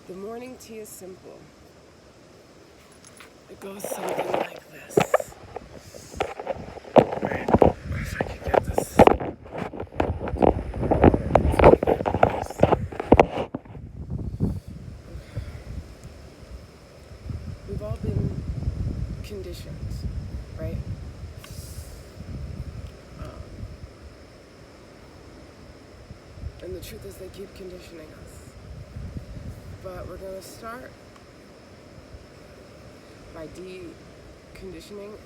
The morning tea is simple. It goes something like this. Wait, if I can get this. We've all been conditioned, right? And the truth is they keep conditioning us. But we're going to start by deconditioning.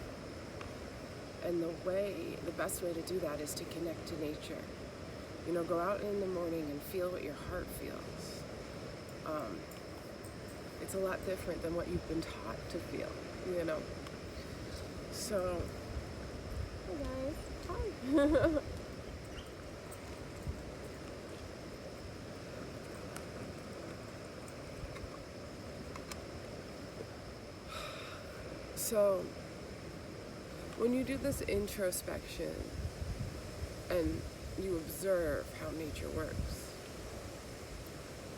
And the best way to do that is to connect to nature. Go out in the morning and feel what your heart feels. It's a lot different than what you've been taught to feel, So, hey guys, hi. So, when you do this introspection and you observe how nature works,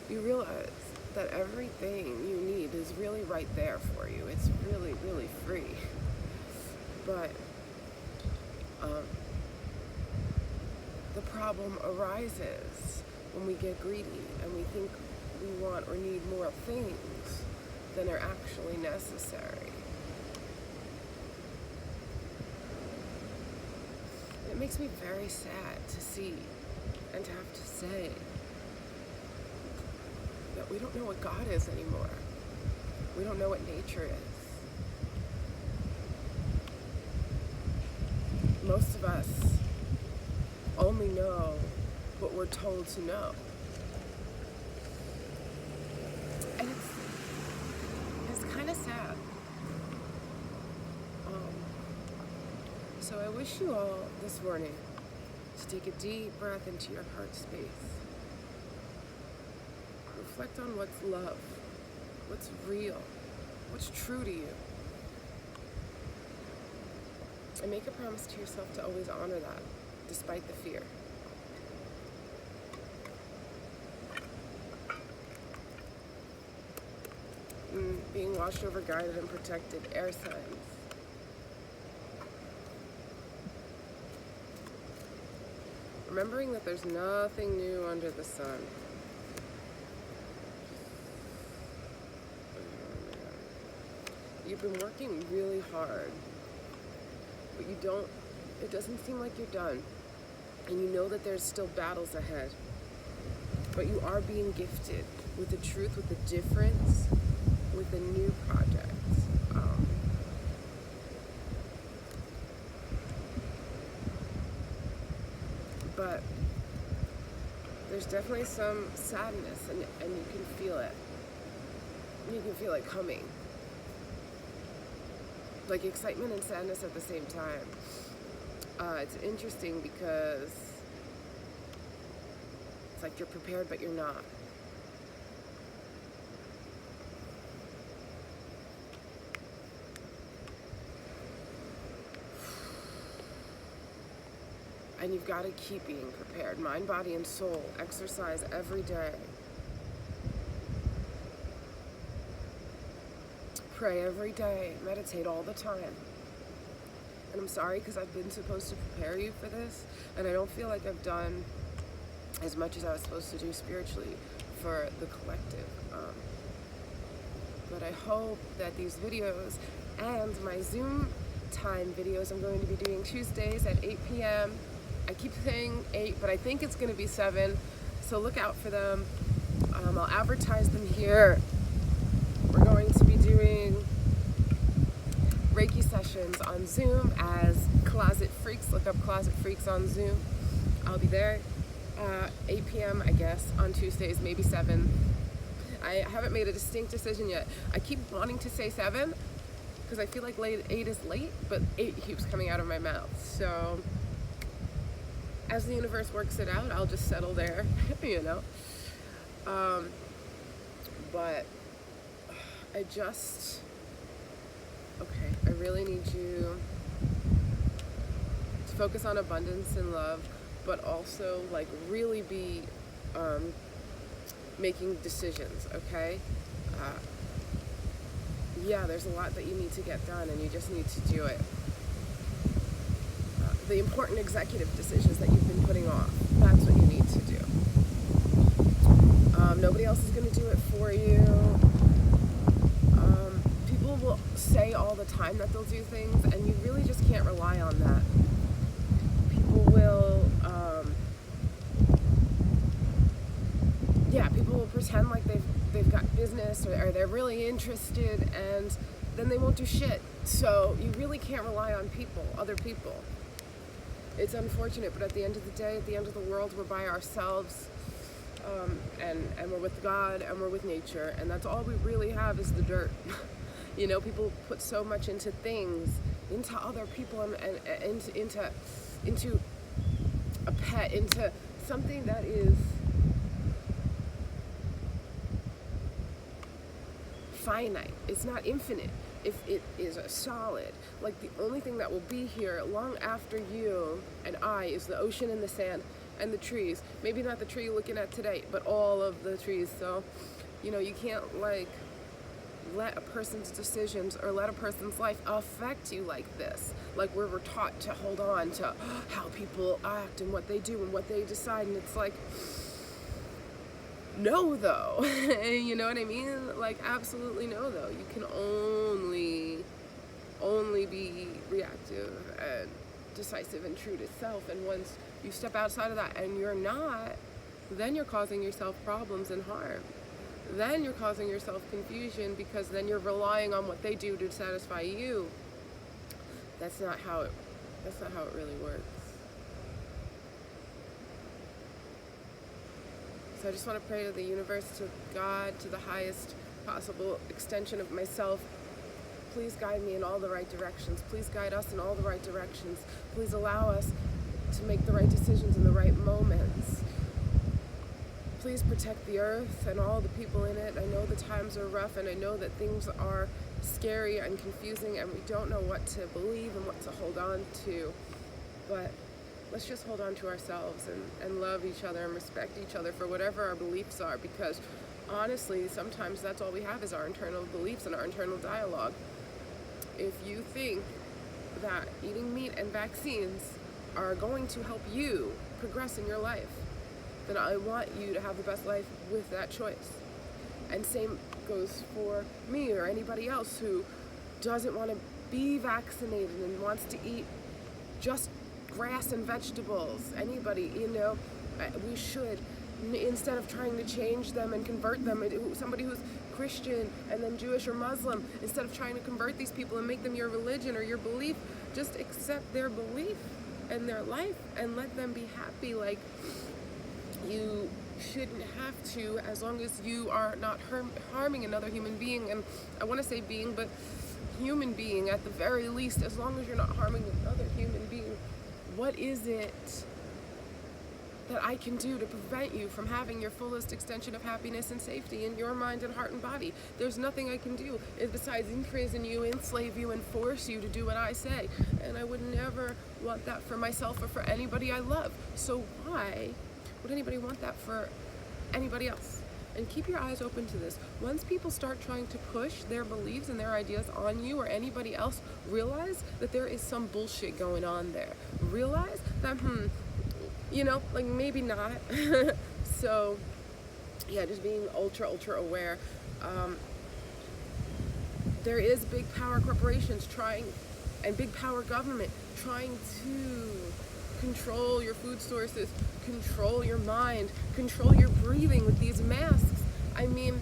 you realize that everything you need is really right there for you. It's really, really free. But the problem arises when we get greedy and we think we want or need more things than are actually necessary. It makes me very sad to see and to have to say that we don't know what God is anymore. We don't know what nature is. Most of us only know what we're told to know. And it's kind of sad. So I wish you all this morning to take a deep breath into your heart space. Reflect on what's love, what's real, what's true to you. And make a promise to yourself to always honor that, despite the fear. Being watched over, guided, and protected, air signs. Remembering that there's nothing new under the sun. You've been working really hard, but it doesn't seem like you're done. And you know that there's still battles ahead. But you are being gifted with the truth, with the difference, with a new project. But there's definitely some sadness, and you can feel it. You can feel it coming. Like excitement and sadness at the same time. It's interesting because it's like you're prepared, but you're not. And you've got to keep being prepared. Mind, body, and soul. Exercise every day. Pray every day. Meditate all the time. And I'm sorry because I've been supposed to prepare you for this, and I don't feel like I've done as much as I was supposed to do spiritually for the collective. But I hope that these videos and my Zoom time videos I'm going to be doing Tuesdays at 8 p.m. I keep saying 8, but I think it's going to be 7, so look out for them. I'll advertise them here. We're going to be doing Reiki sessions on Zoom as Closet Freaks. Look up Closet Freaks on Zoom. I'll be there 8 p.m. I guess on Tuesdays, maybe 7. I haven't made a distinct decision yet. I keep wanting to say 7 because I feel like 8 is late, but 8 keeps coming out of my mouth. So as the universe works it out, I'll just settle there, But I really need you to focus on abundance and love, but also like really be making decisions, okay? Yeah, there's a lot that you need to get done, and you just need to do it. The important executive decisions that you've been putting off, that's what you need to do. Nobody else is going to do it for you. People will say all the time that they'll do things, and you really just can't rely on that. People will, people will pretend like they've got business or they're really interested, and then they won't do shit. So you really can't rely on people, other people. It's unfortunate, but at the end of the day, at the end of the world, we're by ourselves, and we're with God, and we're with nature, and that's all we really have is the dirt. You know, people put so much into things, into other people, and into a pet, into something that is finite. It's not infinite. If it is a solid, like the only thing that will be here long after you and I is the ocean and the sand and the trees. Maybe not the tree you're looking at today, but all of the trees. So, you know, you can't like let a person's decisions or let a person's life affect you like this. Like we're taught to hold on to how people act and what they do and what they decide, and it's like, no though. You know what I mean? Like absolutely no though. You can only be reactive and decisive and true to self, and once you step outside of that and you're not, then you're causing yourself problems and harm. Then you're causing yourself confusion, because then you're relying on what they do to satisfy you. That's not how it really works. So I just want to pray to the universe, to God, to the highest possible extension of myself. Please guide me in all the right directions. Please guide us in all the right directions. Please allow us to make the right decisions in the right moments. Please protect the earth and all the people in it. I know the times are rough, and I know that things are scary and confusing, and we don't know what to believe and what to hold on to. But let's just hold on to ourselves and love each other and respect each other for whatever our beliefs are, because honestly, sometimes that's all we have is our internal beliefs and our internal dialogue. If you think that eating meat and vaccines are going to help you progress in your life, then I want you to have the best life with that choice. And same goes for me or anybody else who doesn't want to be vaccinated and wants to eat just grass and vegetables. Anybody, you know, we should, instead of trying to change them and convert them, somebody who's Christian and then Jewish or Muslim, instead of trying to convert these people and make them your religion or your belief, just accept their belief and their life and let them be happy. Like, you shouldn't have to, as long as you are not harming another human being. And I want to say being, but human being at the very least, as long as you're not harming another human being. What is it that I can do to prevent you from having your fullest extension of happiness and safety in your mind and heart and body? There's nothing I can do besides imprison you, enslave you, and force you to do what I say. And I would never want that for myself or for anybody I love. So why would anybody want that for anybody else? And keep your eyes open to this. Once people start trying to push their beliefs and their ideas on you or anybody else, realize that there is some bullshit going on there. Realize that, you know, like maybe not. So, yeah, just being ultra aware. There is big power corporations and big power government trying to control your food sources, control your mind, control your breathing with these masks. I mean,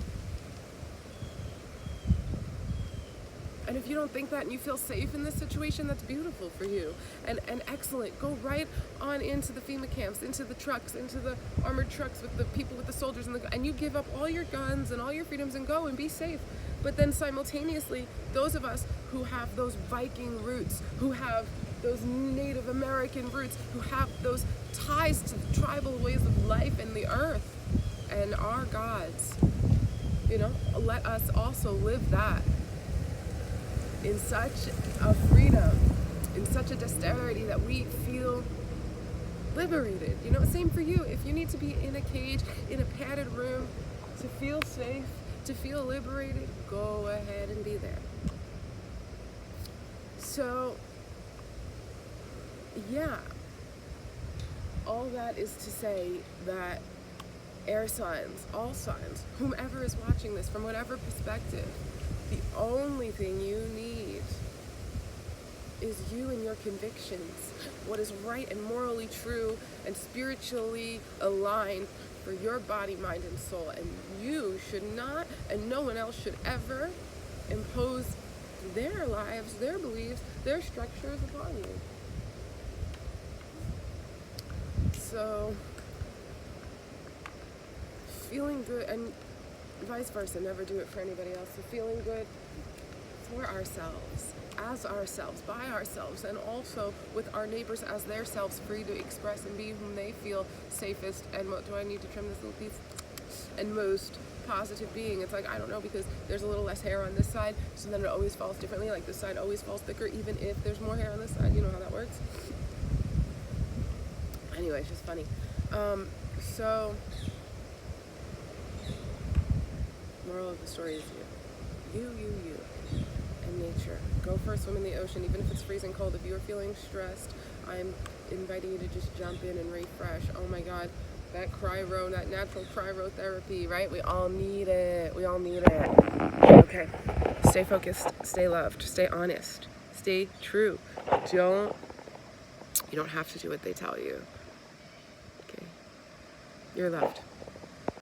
and if you don't think that and you feel safe in this situation, that's beautiful for you and excellent. Go right on into the FEMA camps, into the trucks, into the armored trucks with the people, with the soldiers, and you give up all your guns and all your freedoms and go and be safe. But then simultaneously, those of us who have those Viking roots, who have those Native American roots, who have those ties to the tribal ways of life and the earth and our gods, you know, let us also live that in such a freedom, in such a dexterity that we feel liberated. You know, same for you. If you need to be in a cage, in a padded room, to feel safe, to feel liberated, go ahead and be there. So, yeah, all that is to say that air signs, all signs, whomever is watching this from whatever perspective, the only thing you need is you and your convictions, what is right and morally true and spiritually aligned for your body, mind, and soul. And you should not, and no one else should ever impose their lives, their beliefs, their structures upon you. So, feeling good, and vice versa, never do it for anybody else. So feeling good for ourselves, as ourselves, by ourselves, and also with our neighbors as their selves, free to express and be whom they feel safest. And what do I need to trim this little piece? And most positive being. It's like, I don't know, because there's a little less hair on this side, so then it always falls differently. Like this side always falls thicker, even if there's more hair on this side. You know how that works? Anyway, it's just funny. So, moral of the story is you, and nature. Go for a swim in the ocean, even if it's freezing cold. If you are feeling stressed, I'm inviting you to just jump in and refresh. Oh my God, that cryo, that natural cryotherapy, right? We all need it. Okay, stay focused, stay loved, stay honest, stay true. You don't have to do what they tell you. Okay, you're loved.